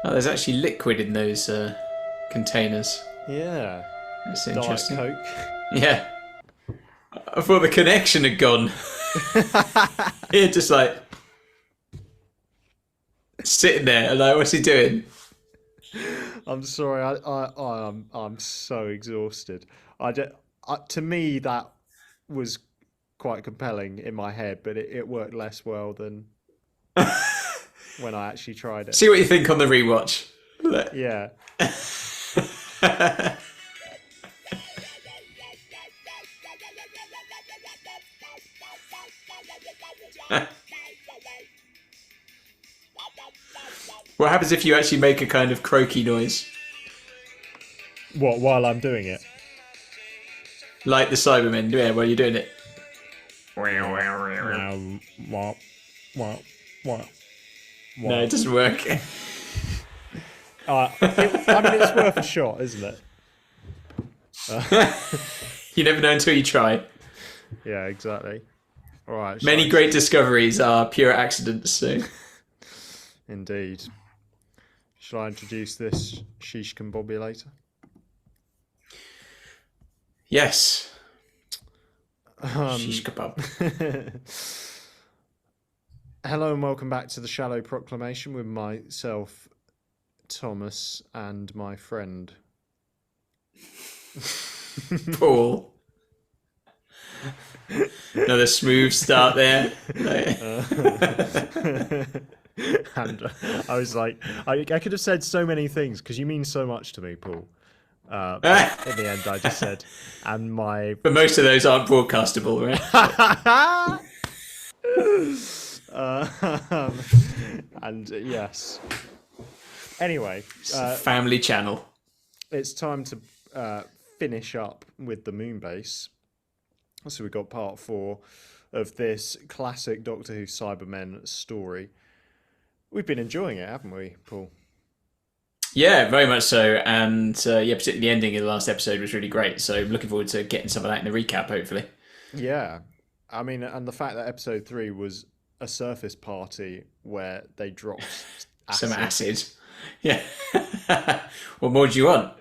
Oh, there's actually liquid in those containers. Yeah. That's Diet interesting. Coke. Yeah. I thought the connection had gone. Here, just like sitting there, like, what's he doing? I'm sorry. I'm so exhausted. To me, that was quite compelling in my head, but it worked less well than when I actually tried it. See what you think on the rewatch. Yeah. What happens if you actually make a kind of croaky noise? What, while I'm doing it? Like the Cybermen, yeah, while you're doing it. No, it doesn't work. I mean, it's worth a shot, isn't it? You never know until you try. Yeah, exactly. All right. Many great discoveries are pure accidents, so... Indeed. Shall I introduce this sheesh combobulator? Yes. Shish kebab. Hello and welcome back to the Shallow Proclamation with myself, Thomas, and my friend Paul. Another smooth start there. And I was like, I could have said so many things because you mean so much to me, Paul. But in the end, I just said, and my. But most of those aren't broadcastable, right? And yes. Anyway, family channel. It's time to finish up with the Moonbase. So we got part 4 of this classic Doctor Who Cybermen story. We've been enjoying it, haven't we, Paul? Yeah, very much so. And yeah, particularly the ending of the last episode was really great. So I'm looking forward to getting some of that in the recap, hopefully. Yeah. I mean, and the fact that episode 3 was a surface party where they dropped acid. Some acid. Yeah. What more do you want?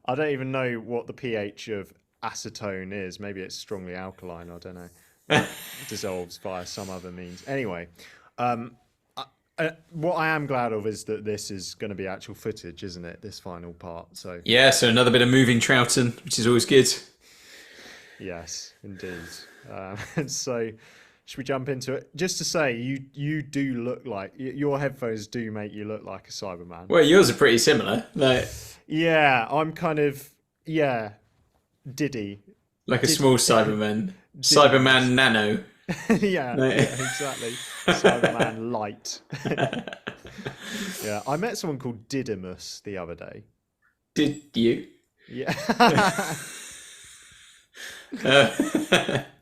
I don't even know what the pH of acetone is. Maybe it's strongly alkaline. I don't know. It dissolves via some other means. Anyway, what I am glad of is that this is going to be actual footage, isn't it? This final part. So yeah, so another bit of moving Troughton, which is always good. Yes, indeed. So should we jump into it? Just to say, you do look like your headphones do make you look like a Cyberman. Well, yours are pretty similar. Like, yeah, I'm kind of Diddy. Like a small Cyberman. Cyberman Nano. Yeah, exactly. Cyberman Light. Yeah, I met someone called Didymus the other day. Did you? Yeah.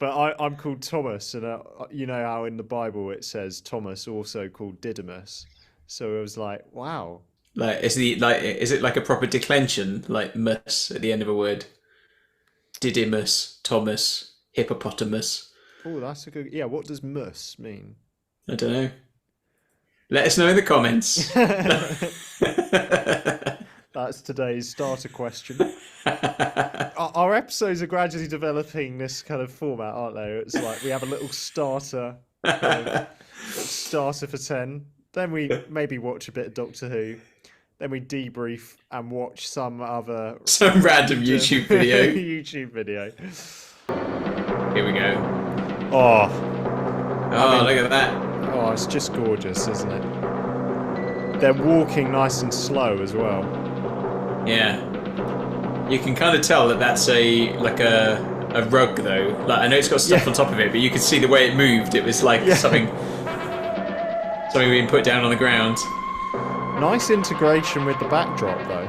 But I'm called Thomas, and you know how in the Bible it says Thomas, also called Didymus. So it was like, wow. Like, is it like a proper declension, like mus at the end of a word? Didymus, Thomas, hippopotamus. Oh, that's a good. Yeah, what does mus mean? I don't know. Let us know in the comments. That's today's starter question. Our episodes are gradually developing this kind of format, aren't they? It's like we have a little starter for 10. Then we maybe watch a bit of Doctor Who. Then we debrief and watch some random YouTube video. Here we go. Oh, look at that. Oh, it's just gorgeous, isn't it? They're walking nice and slow as well. Yeah. You can kind of tell that that's a rug though. Like, I know it's got stuff on top of it, but you could see the way it moved. It was like something being put down on the ground. Nice integration with the backdrop though.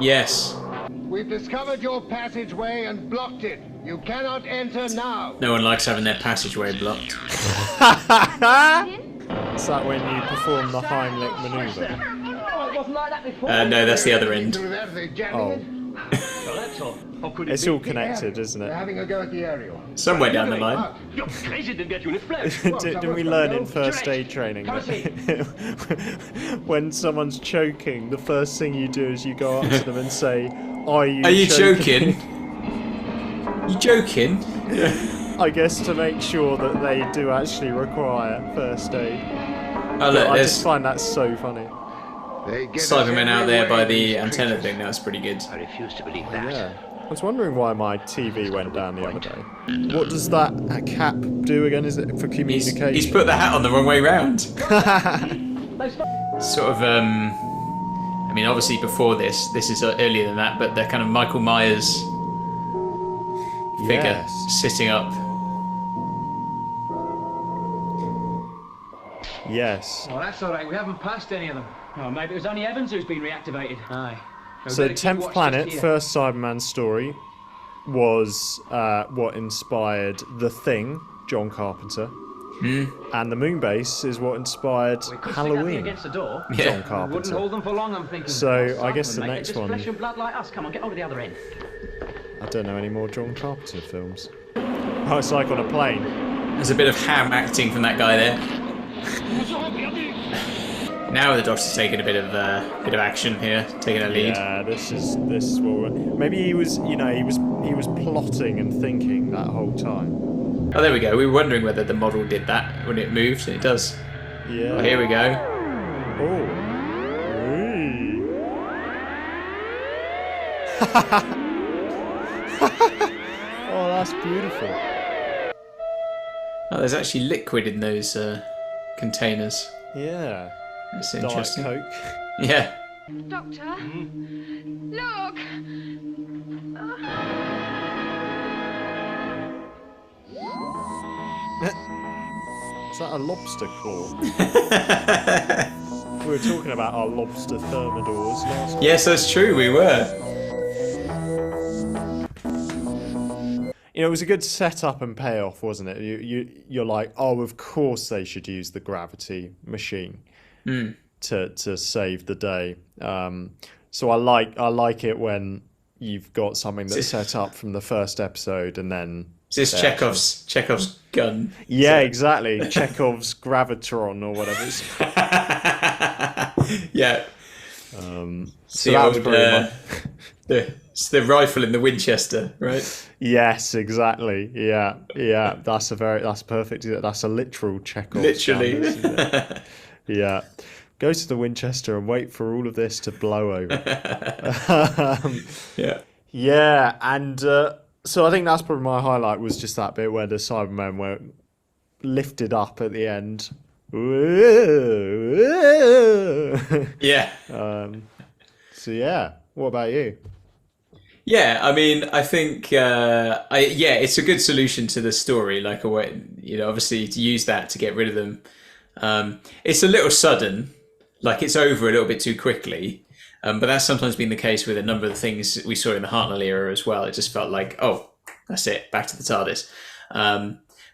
Yes. We've discovered your passageway and blocked it. You cannot enter now. No one likes having their passageway blocked. Is that when you perform the Heimlich maneuver? Oh, it wasn't like that before. No, that's the other end. Oh. lights off. Or could it It's be? all connected, isn't We're it? having a go at the aerial. Somewhere down the line. Out. Your Crazy didn't get you in the flesh. Didn't we learn in first aid training Come that when someone's choking, the first thing you do is you go up to them and say, "Are you joking? You joking? I guess to make sure that they do actually require first aid. Oh look, I there's just find that so funny. They get us Cybermen out there by every way, the these antenna creatures. thing. That's pretty good. I refuse to believe that. Yeah. I was wondering why my TV went down the other day. What does that cap do again? Is it for communication? He's put the hat on the wrong way round. Sort of, I mean, obviously before this is earlier than that, but the kind of Michael Myers figure Yes. sitting up. Yes. Oh, that's all right. We haven't passed any of them. Oh, maybe it was only Evans who's been reactivated. Aye. So 10th Planet, first Cyberman story, was what inspired The Thing, John Carpenter. And the Moonbase is what inspired Halloween. Against the door. Yeah. John Wouldn't Carpenter. hold them for long, I'm thinking. So I guess the Mate, they're next just one, flesh and blood like us. Come on, get over the other end. I don't know any more John Carpenter films. Oh, it's like on a plane. There's a bit of ham acting from that guy there. Now the Doctor's taking a bit of action here, taking a lead. Yeah, this is what maybe he was plotting and thinking that whole time. Oh, there we go. We were wondering whether the model did that when it moved, and it does. Yeah. Oh, here we go. Oh. Oh, that's beautiful. Oh, there's actually liquid in those containers. Yeah. That's Diet interesting. Coke. Yeah. Doctor, look! Is that a lobster claw? We were talking about our lobster thermidors last week. Yes, that's true. We were. You know, it was a good setup and payoff, wasn't it? You're like, oh, of course they should use the gravity machine to save the day. So I like it when you've got something that's set up from the first episode and then. Is this Chekhov's gun? Yeah, exactly. Chekhov's gravitron or whatever it's called. Yeah. So that was pretty much... It's the rifle in the Winchester, right? Yes, exactly. Yeah. That's perfect. That's a literal Chekhov's Literally. gun, isn't it? Yeah. Go to the Winchester and wait for all of this to blow over. Yeah. Yeah, and so I think that's probably my highlight was just that bit where the Cybermen were lifted up at the end. Yeah. So yeah, what about you? Yeah, I mean, I think, it's a good solution to the story. Like a way, obviously to use that to get rid of them. It's a little sudden, like it's over a little bit too quickly. But that's sometimes been the case with a number of the things we saw in the Hartnell era as well. It just felt like, oh, that's it, back to the TARDIS.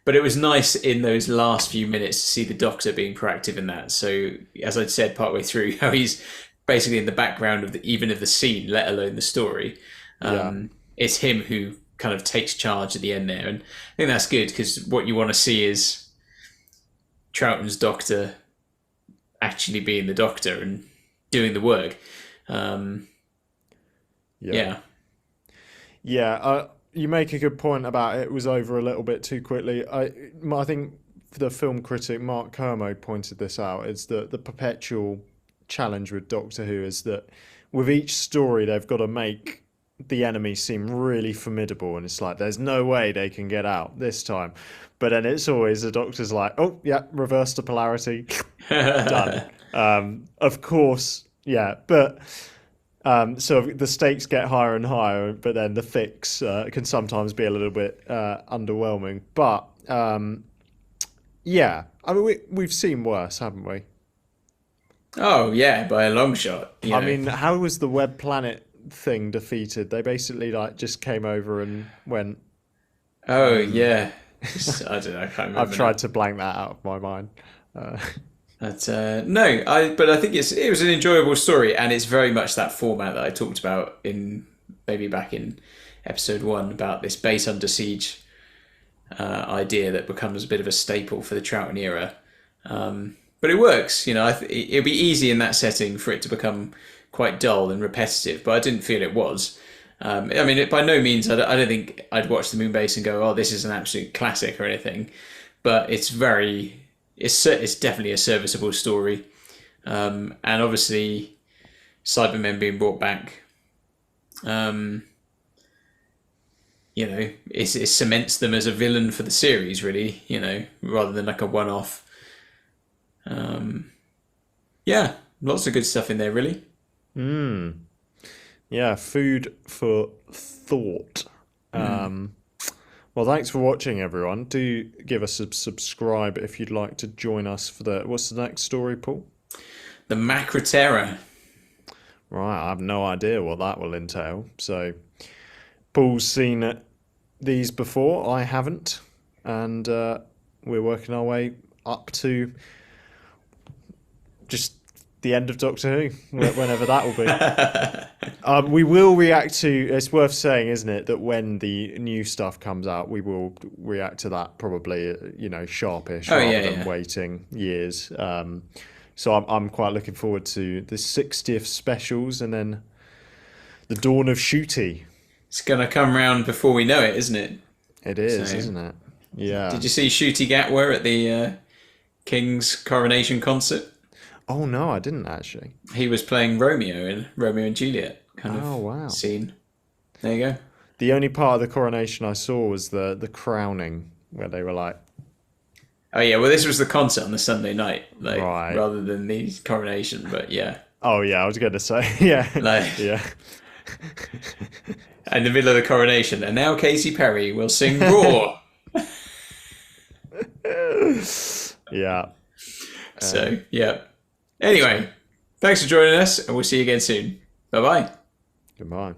But it was nice in those last few minutes to see the Doctor being proactive in that. So, as I'd said partway through, how he's basically in the background of even of the scene, let alone the story. It's him who kind of takes charge at the end there. And I think that's good because what you want to see is Troughton's Doctor actually being the Doctor and doing the work. You make a good point about it was over a little bit too quickly. I think the film critic Mark Kermode pointed this out. It's the perpetual challenge with Doctor Who is that with each story they've got to make the enemy seem really formidable, and it's like there's no way they can get out this time. But then it's always the Doctor's like, oh yeah, reverse the polarity, done. Of course, yeah, but. So the stakes get higher and higher, but then the fix can sometimes be a little bit underwhelming. But yeah, I mean we've seen worse, haven't we? Oh yeah, by a long shot. I mean, how was the Web Planet thing defeated? They basically just came over and went. Oh yeah, I don't know. I can't remember. I've tried to blank that out of my mind. But I think it was an enjoyable story, and it's very much that format that I talked about in maybe back in episode 1 about this base under siege idea that becomes a bit of a staple for the Troughton era. But it works, you know. It'd be easy in that setting for it to become quite dull and repetitive, but I didn't feel it was. I mean, by no means, I don't think I'd watch the Moonbase and go, "Oh, this is an absolute classic" or anything. But it's definitely a serviceable story, and obviously, Cybermen being brought back, you know, it cements them as a villain for the series, really. You know, rather than like a one-off. Yeah, lots of good stuff in there, really. Yeah, food for thought. Well, thanks for watching, everyone. Do give us a subscribe if you'd like to join us for what's the next story, Paul? The Caricature. Right, I have no idea what that will entail. So, Paul's seen these before, I haven't, and we're working our way up to just the end of Doctor Who, whenever that will be. We will react to, it's worth saying, isn't it, that when the new stuff comes out, we will react to that probably, you know, sharpish rather than waiting years. So I'm quite looking forward to the 60th specials and then the dawn of Shooty. It's going to come round before we know it, isn't it? It is, isn't it? Yeah. Did you see Shooty Gatwa at the King's coronation concert? Oh, no, I didn't actually. He was playing Romeo in Romeo and Juliet kind of scene. There you go. The only part of the coronation I saw was the crowning, where they were like... Oh, yeah, well, this was the concert on the Sunday night, like, right, rather than the coronation, but yeah. Oh, yeah, I was going to say, yeah. Like, yeah. In the middle of the coronation, and now Katy Perry will sing Roar. Yeah. So, yeah. Anyway, thanks for joining us, and we'll see you again soon. Bye-bye. Goodbye.